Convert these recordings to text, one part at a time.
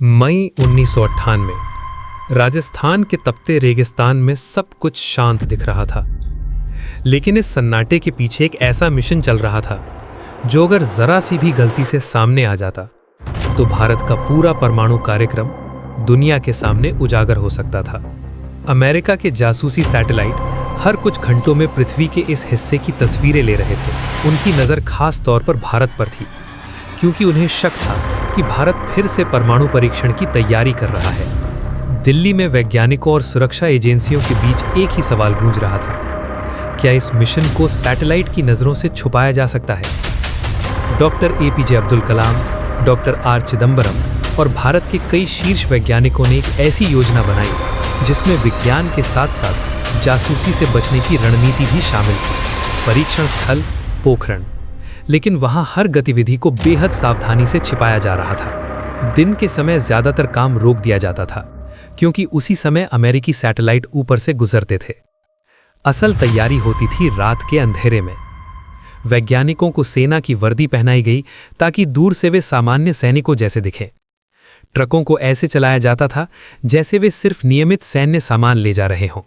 मई 1998 राजस्थान के तपते रेगिस्तान में सब कुछ शांत दिख रहा था। लेकिन इस सन्नाटे के पीछे एक ऐसा मिशन चल रहा था जो अगर जरा सी भी गलती से सामने आ जाता तो भारत का पूरा परमाणु कार्यक्रम दुनिया के सामने उजागर हो सकता था। अमेरिका के जासूसी सैटेलाइट हर कुछ घंटों में पृथ्वी के इस हिस्से की तस्वीरें ले रहे थे। उनकी नज़र खास तौर पर भारत पर थी, क्योंकि उन्हें शक था कि भारत फिर से परमाणु परीक्षण की तैयारी कर रहा है। दिल्ली में वैज्ञानिकों और सुरक्षा एजेंसियों के बीच एक ही सवाल गूंज रहा था, क्या इस मिशन को सैटेलाइट की नज़रों से छुपाया जा सकता है? Doctor APJ Abdul Kalam, doctor R Chidambaram और भारत के कई शीर्ष वैज्ञानिकों ने एक ऐसी योजना बनाई जिसमें विज्ञान के साथ साथ जासूसी से बचने की रणनीति भी शामिल थी। परीक्षण स्थल पोखरण, लेकिन वहां हर गतिविधि को बेहद सावधानी से छिपाया जा रहा था। दिन के समय ज्यादातर काम रोक दिया जाता था, क्योंकि उसी समय अमेरिकी सैटेलाइट ऊपर से गुजरते थे। असल तैयारी होती थी रात के अंधेरे में। वैज्ञानिकों को सेना की वर्दी पहनाई गई ताकि दूर से वे सामान्य सैनिकों जैसे दिखें। ट्रकों को ऐसे चलाया जाता था जैसे वे सिर्फ नियमित सैन्य सामान ले जा रहे हों।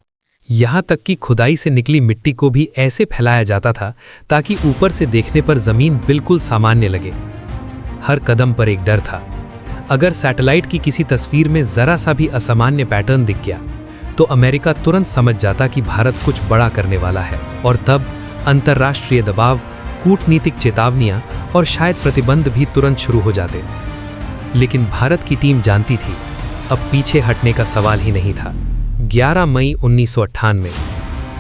यहां तक कि खुदाई से निकली मिट्टी को भी ऐसे फैलाया जाता था ताकि ऊपर से देखने पर जमीन बिल्कुल सामान्य लगे। हर कदम पर एक डर था। अगर सैटेलाइट की किसी तस्वीर में जरा सा भी असामान्य पैटर्न दिख गया तो अमेरिका तुरंत समझ जाता कि भारत कुछ बड़ा करने वाला है, और तब अंतर्राष्ट्रीय दबाव, कूटनीतिक चेतावनियां और शायद प्रतिबंध भी तुरंत शुरू हो जाते। लेकिन भारत की टीम जानती थी, अब पीछे हटने का सवाल ही नहीं था। 11 मई 1998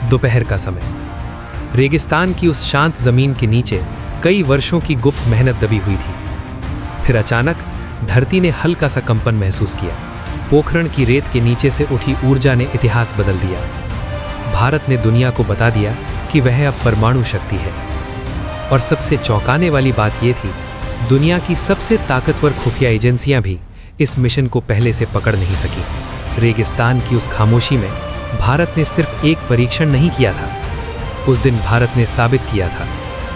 दोपहर का समय। रेगिस्तान की उस शांत जमीन के नीचे कई वर्षों की गुप्त मेहनत दबी हुई थी। फिर अचानक धरती ने हल्का सा कंपन महसूस किया। पोखरण की रेत के नीचे से उठी ऊर्जा ने इतिहास बदल दिया। भारत ने दुनिया को बता दिया कि वह अब परमाणु शक्ति है। और सबसे चौंकाने वाली बात यह थी, दुनिया की सबसे ताकतवर खुफिया एजेंसियां भी इस मिशन को पहले से पकड़ नहीं सकी। रेगिस्तान की उस खामोशी में भारत ने सिर्फ एक परीक्षण नहीं किया था। उस दिन भारत ने साबित किया था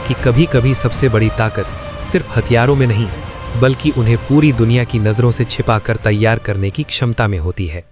कि कभी-कभी सबसे बड़ी ताकत सिर्फ हथियारों में नहीं, बल्कि उन्हें पूरी दुनिया की नज़रों से छिपाकर तैयार करने की क्षमता में होती है।